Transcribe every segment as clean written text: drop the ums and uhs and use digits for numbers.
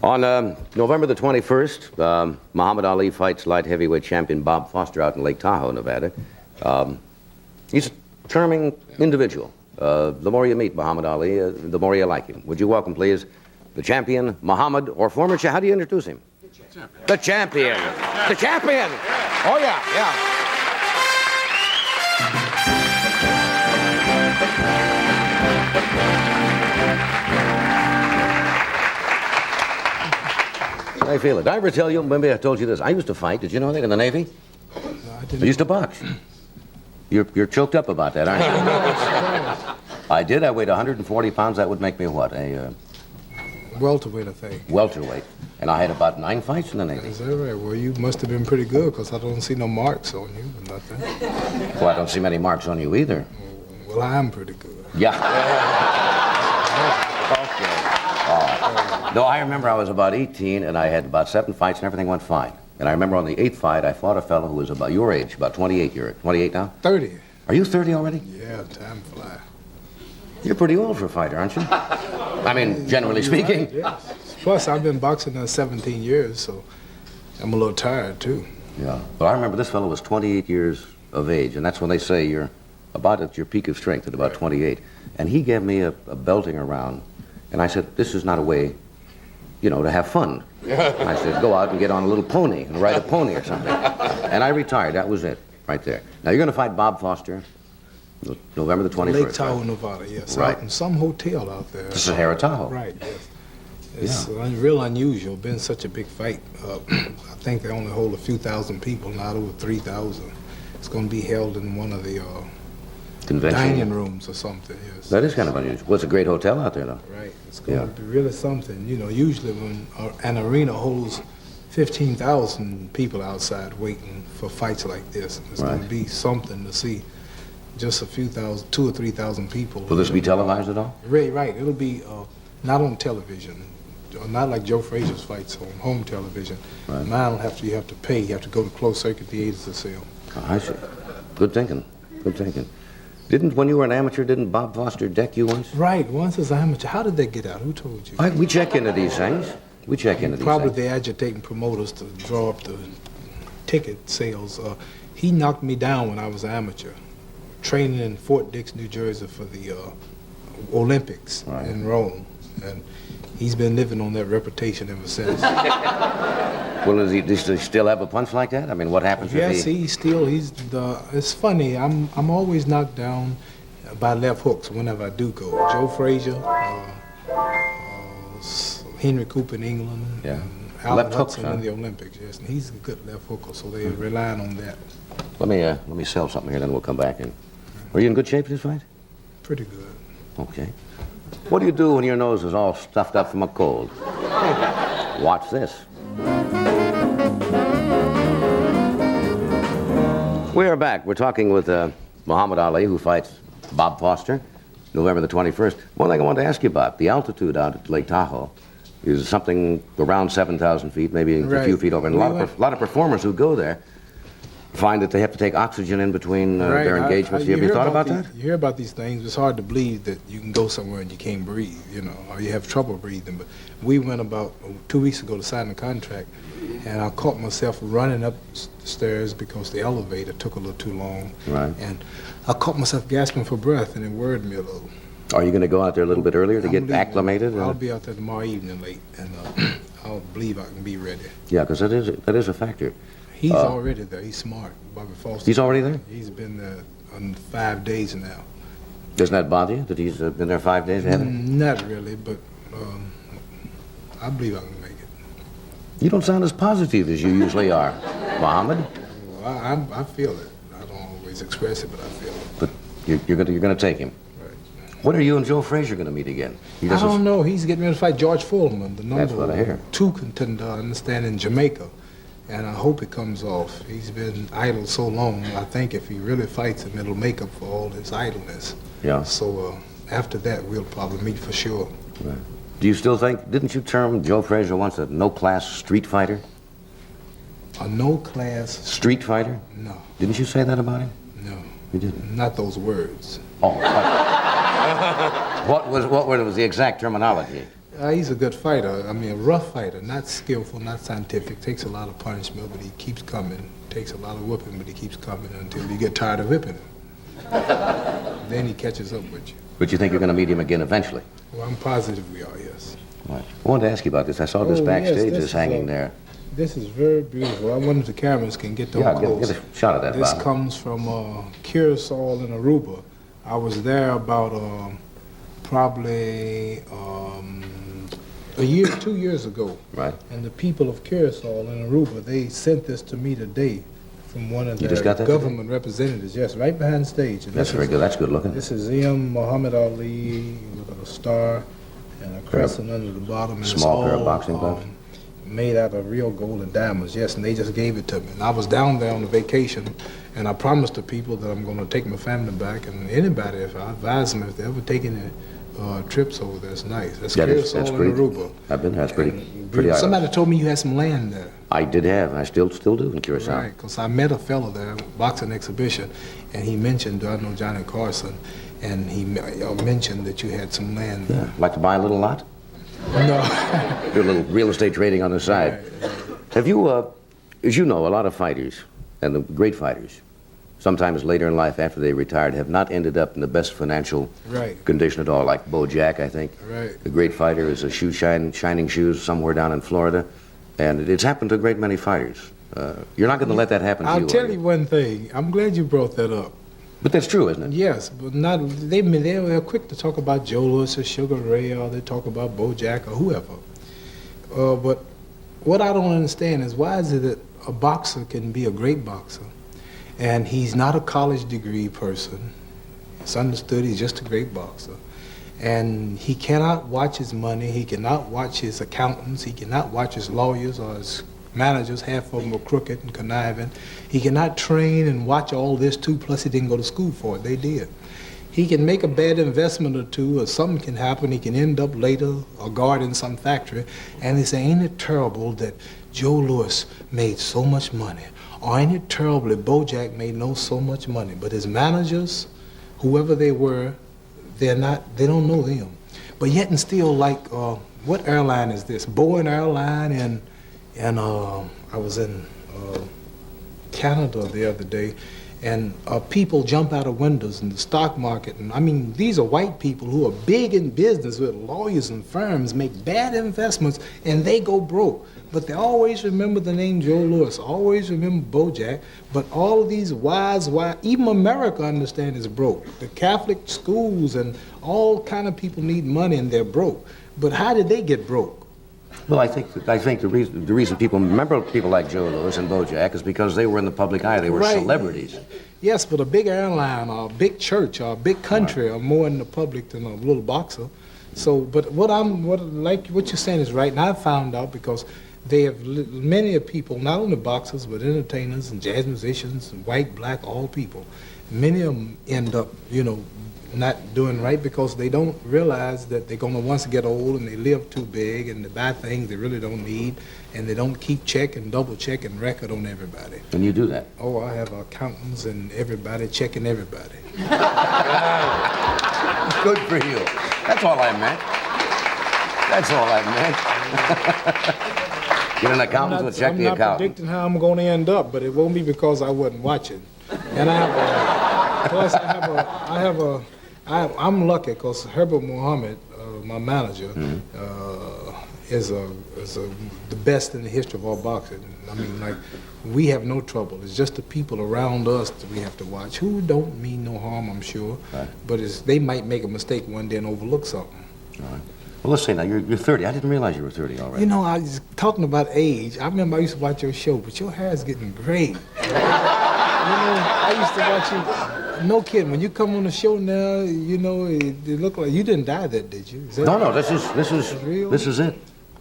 On November the 21st, Muhammad Ali fights light heavyweight champion Bob Foster out in Lake Tahoe, Nevada. He's a charming individual. The more you meet Muhammad Ali, the more you like him. Would you welcome, please, the champion, Muhammad, or former champion? How do you introduce him? The champion. The champion. Oh, yeah, yeah. I feel it. Did I ever tell you, maybe I told you this, I used to fight, did you know that, in the Navy? No, I didn't. I used to box. You're choked up about that, aren't you? I did. I weighed 140 pounds. That would make me what? A welterweight, I think. Welterweight. And I had about 9 fights in the Navy. Is that right? Well, you must have been pretty good, because I don't see no marks on you or nothing. Well, I don't see many marks on you either. Well, I'm pretty good. Yeah. Okay. No, I remember I was about 18, and I had about 7 fights, and everything went fine. And I remember on the 8th fight, I fought a fellow who was about your age, about 28. You're 28 now? 30. Are you 30 already? Yeah, time flies. You're pretty old for a fighter, aren't you? I mean, generally speaking. Right, yes. Plus, I've been boxing now 17 years, so I'm a little tired, too. Yeah. Well, I remember this fellow was 28 years of age, and that's when they say you're about at your peak of strength at about 28. And he gave me a belting around, and I said, this is not a way, you know, to have fun. I said, go out and get on a little pony and ride a pony or something. And I retired. That was it, right there. Now, you're going to fight Bob Foster November the 21st. Lake Tahoe, right? Nevada, yes. Right. Out in some hotel out there. The Sahara Tahoe. Right, yes. It's real unusual, been such a big fight. I think they only hold a few thousand people, not over 3,000. It's going to be held in one of the dining rooms or something, yes. That is kind of unusual. Well, it's a great hotel out there, though. Right. It's going to be really something. You know, usually when an arena holds 15,000 people outside waiting for fights like this, it's going to be something to see. Just a few thousand, 2,000 or 3,000 people. Will this be televised at all? Right. It'll be not on television, not like Joe Frazier's fights on home television. Right. Mine will have to. You have to pay. You have to go to closed circuit theaters to see them. Oh, I see. Good thinking. Good thinking. When you were an amateur, didn't Bob Foster deck you once? Right, once as an amateur. How did they get out? Who told you? We check into these things. We check into these Probably things. they're agitating promoters to draw up the ticket sales. He knocked me down when I was an amateur, training in Fort Dix, New Jersey for the Olympics in Rome. And he's been living on that reputation ever since. Well, does he still have a punch like that? I mean, what happens if he... Yes, it's funny, I'm always knocked down by left hooks whenever I do go. Joe Frazier, Henry Cooper in England, and Allen Hudson in the Olympics, yes, and he's a good left hooker, so they're relying on that. Let me sell something here, then we'll come back. Are you in good shape for this fight? Pretty good. Okay. What do you do when your nose is all stuffed up from a cold? Watch this. We're back. We're talking with Muhammad Ali, who fights Bob Foster, November the 21st. One thing I wanted to ask you about, the altitude out at Lake Tahoe is something around 7,000 feet, maybe a few feet over. And a lot of performers who go there find that they have to take oxygen in between their engagements. Have you thought about that? You hear about these things. It's hard to believe that you can go somewhere and you can't breathe, you know, or you have trouble breathing. But we went about 2 weeks ago to sign a contract, and I caught myself running up the stairs because the elevator took a little too long. Right. And I caught myself gasping for breath, and it worried me a little. Are you going to go out there a little bit earlier to get acclimated? I'll be out there tomorrow evening late, and I'll believe I can be ready. Yeah, because that is a factor. He's already there. He's smart. Bobby Foster. He's already there? He's been there on 5 days now. Doesn't that bother you, that he's been there 5 days ahead? Not really, but I believe I can make it. You don't sound as positive as you usually are, Muhammad. Well, I feel it. I don't always express it, but I feel it. But you're going to take him. Right. When are you and Joe Frazier going to meet again? I don't know. He's getting ready to fight George Foreman, the That's what I hear. #2 contender, I understand, in Jamaica. And I hope it comes off. He's been idle so long. I think if he really fights him, it'll make up for all his idleness. Yeah. So after that, we'll probably meet for sure. Right. Do you still think, didn't you term Joe Frazier once a no-class street fighter? A no-class... Street fighter? No. Didn't you say that about him? No. You didn't? Not those words. Oh. What was the exact terminology? He's a good fighter. I mean, a rough fighter, not skillful, not scientific. Takes a lot of punishment, but he keeps coming. Takes a lot of whipping, but he keeps coming until you get tired of whipping him. Then he catches up with you. But you think you're going to meet him again eventually? Well, I'm positive we are, yes. Right. I wanted to ask you about this. I saw this backstage yes, is hanging there. This is very beautiful. I wonder if the cameras can get them close. Get a shot of that, This Bob. comes from Curacao in Aruba. I was there about probably a year, 2 years ago. Right. And the people of Curacao in Aruba, they sent this to me today from one of their government representatives. Yes, right behind the stage. And that's very good. That's good looking. This is him, Muhammad Ali, with a star and a crescent under the bottom. And small it's pair all, of boxing gloves. Made out of real gold and diamonds, yes, and they just gave it to me. And I was down there on a vacation, and I promised the people that I'm going to take my family back, and anybody, if I advise them, if they're ever taking trips over there, it's nice. That's Curacao and Aruba. I've been there. That's pretty Somebody told me you had some land there. I did have, and I still do in Curacao. Right, because I met a fellow there, boxing exhibition, and he mentioned, do I know Johnny Carson, and he mentioned that you had some land there. Yeah. Like to buy a little lot? No. Do a little real estate trading on the side. Right. Have you, as you know, a lot of fighters, and the great fighters, sometimes later in life after they retired, have not ended up in the best financial condition at all, like Bo Jack, I think. Right. The great fighter is a shining shoes somewhere down in Florida, and it's happened to a great many fighters. You're not going to let that happen to you. I'll tell you one thing. I'm glad you brought that up. But that's true, isn't it? Yes, but not. They're quick to talk about Joe Louis or Sugar Ray, or they talk about Bo Jack or whoever. But what I don't understand is why is it that a boxer can be a great boxer, and he's not a college degree person. It's understood he's just a great boxer, and he cannot watch his money. He cannot watch his accountants. He cannot watch his lawyers or his managers. Half of them are crooked and conniving. He cannot train and watch all this too, plus he didn't go to school for it. They did. He can make a bad investment or two, or something can happen. He can end up later a guard in some factory, and they say, ain't it terrible that Joe Louis made so much money? Or ain't it terrible that Bo Jack made so much money? But his managers, whoever they were, they don't know them. But yet and still, like, what airline is this? Boeing Airline, and I was in Canada the other day, and people jump out of windows in the stock market. And I mean, these are white people who are big in business with lawyers and firms, make bad investments, and they go broke. But they always remember the name Joe Louis, always remember Bo Jack. But all of these wise, even America understand is broke. The Catholic schools and all kind of people need money, and they're broke. But how did they get broke? Well, I think the reason people remember people like Joe Louis and Bo Jack is because they were in the public eye. They were celebrities. Yes, but a big airline or a big church or a big country are more in the public than a little boxer. So, but what you're saying is right. And I found out because they have many people, not only boxers but entertainers and jazz musicians, and white, black, all people. Many of them end up, not doing right because they don't realize that they're going to once get old and they live too big and they buy things they really don't need, and they don't keep check and double check and record on everybody. And you do that? Oh, I have accountants and everybody checking everybody. Good for you. That's all I meant. That's all I meant. Get an accountant to check the I'm not accountant. predicting how I'm going to end up, but it won't be because I wasn't watching. And I'm lucky because Herbert Muhammad, my manager, is the best in the history of all boxing. I mean, like, we have no trouble. It's just the people around us that we have to watch, who don't mean no harm, I'm sure. Right. But they might make a mistake one day and overlook something. All right. Well, let's say now, you're 30. I didn't realize you were 30 already. I was talking about age. I remember I used to watch your show, but your hair is getting great. I used to watch you. No kidding. When you come on the show now, it looked like you didn't dye that, did you? No. This is real. This is it.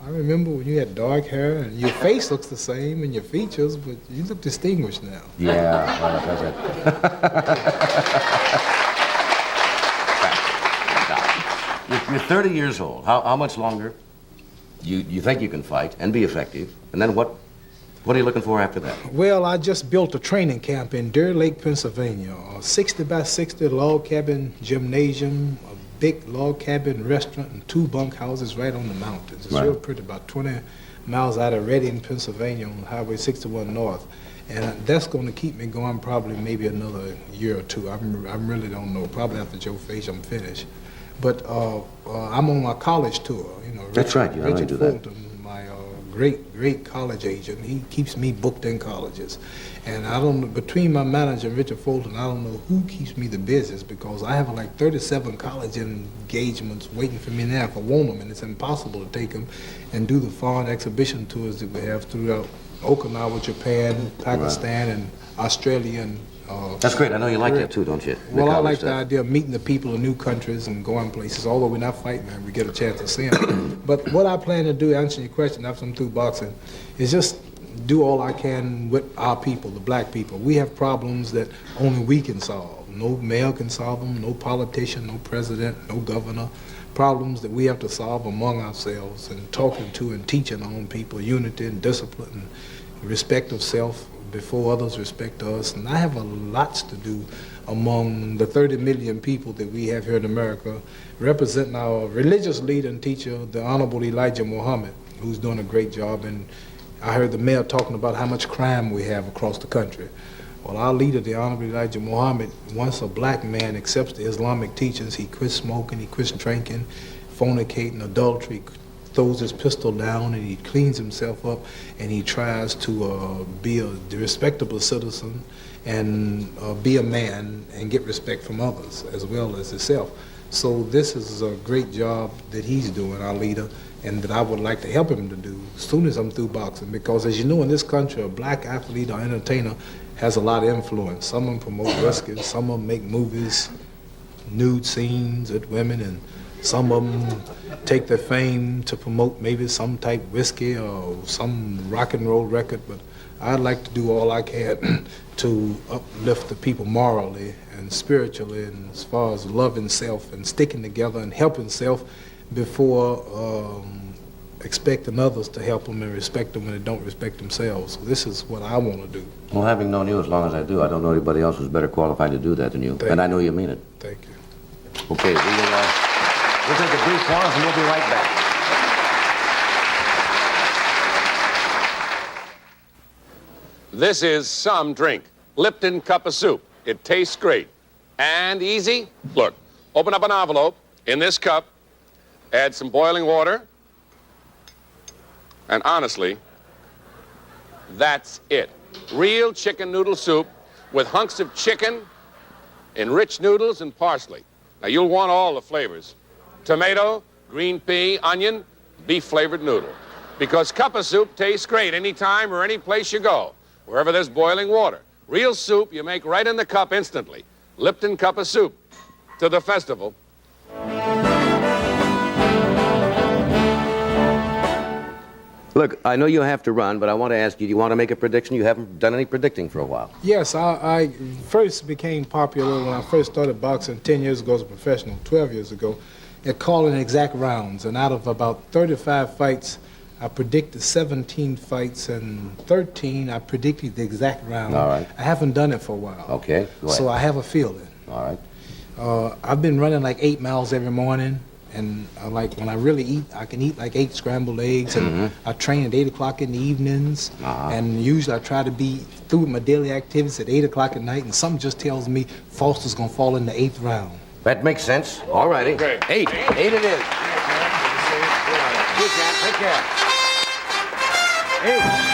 I remember when you had dark hair, and your face looks the same, and your features, but you look distinguished now. Yeah, well, that's it. You're 30 years old. How much longer you think you can fight and be effective, and then what are you looking for after that? Well, I just built a training camp in Deer Lake, Pennsylvania, a 60 by 60 log cabin gymnasium, a big log cabin restaurant and 2 bunkhouses right on the mountains. It's Right. real pretty, about 20 miles out of Reading, Pennsylvania on Highway 61 North. And that's going to keep me going probably maybe another year or two. I really don't know. Probably after Joe Fage, I'm finished. But I'm on my college tour. You know, That's right. You only Richard do that. Fulton, my great college agent, he keeps me booked in colleges. And I don't know, between my manager and Richard Fulton, I don't know who keeps me the busiest because I have like 37 college engagements waiting for me now if I want them, and it's impossible to take them and do the foreign exhibition tours that we have throughout Okinawa, Japan, Pakistan, and Australia. And That's great. I know you like that too, don't you? well, I college like stuff. the idea of meeting the people in new countries and going places. Although we're not fighting them, we get a chance to see them. But what I plan to do, answering your question after I'm through boxing, is just do all I can with our people, the black people. We have problems that only we can solve. No male can solve them, no politician, no president, no governor. Problems that we have to solve among ourselves and talking to and teaching our own people, unity and discipline and respect of self before others respect us. And I have a lots to do among the 30 million people that we have here in America, representing our religious leader and teacher, the Honorable Elijah Muhammad, who's doing a great job. And I heard the mayor talking about how much crime we have across the country. Well, our leader, the Honorable Elijah Muhammad, once a black man accepts the Islamic teachings, he quits smoking, he quits drinking, fornicating, adultery, throws his pistol down, and he cleans himself up, and he tries to be a respectable citizen and be a man and get respect from others as well as himself. So this is a great job that he's doing, our leader, and that I would like to help him to do as soon as I'm through boxing. Because as you know, in this country, a black athlete or entertainer has a lot of influence. Some of them promote whiskey, some of them make movies, nude scenes with women, and some of them take their fame to promote maybe some type of whiskey or some rock and roll record. But I'd like to do all I can to uplift the people morally and spiritually, and as far as loving self and sticking together and helping self before expecting others to help them and respect them when they don't respect themselves. So this is what I want to do. Well, having known you as long as I do, I don't know anybody else who's better qualified to do that than you. And I know you mean it. Thank you. Okay, we'll take a brief pause and we'll be right back. This is some drink. Lipton cup of soup. It tastes great. And easy. Look, open up an envelope. In this cup, add some boiling water. And honestly, that's it. Real chicken noodle soup with hunks of chicken in rich noodles and parsley. Now, you'll want all the flavors. Tomato, green pea, onion, beef-flavored noodle. Because cup of soup tastes great anytime or any place you go, wherever there's boiling water. Real soup you make right in the cup instantly. Lipton cup of soup. To the festival. Look, I know you have to run, but I want to ask you, do you want to make a prediction? You haven't done any predicting for a while. Yes, I first became popular when I first started boxing 10 years ago as a professional, 12 years ago, at calling exact rounds. And out of about 35 fights, I predicted 17 fights, and 13 I predicted the exact round. All right. I haven't done it for a while. Okay, go ahead. So I have a feeling. All right. I've been running like 8 miles every morning. And like when I really eat, I can eat like 8 scrambled eggs, and I train at 8 o'clock in the evenings. And usually I try to be through with my daily activities at 8 o'clock at night, and something just tells me Foster's gonna fall in the 8th round. That makes sense. All righty. Great. 8 it is. Take care. 8.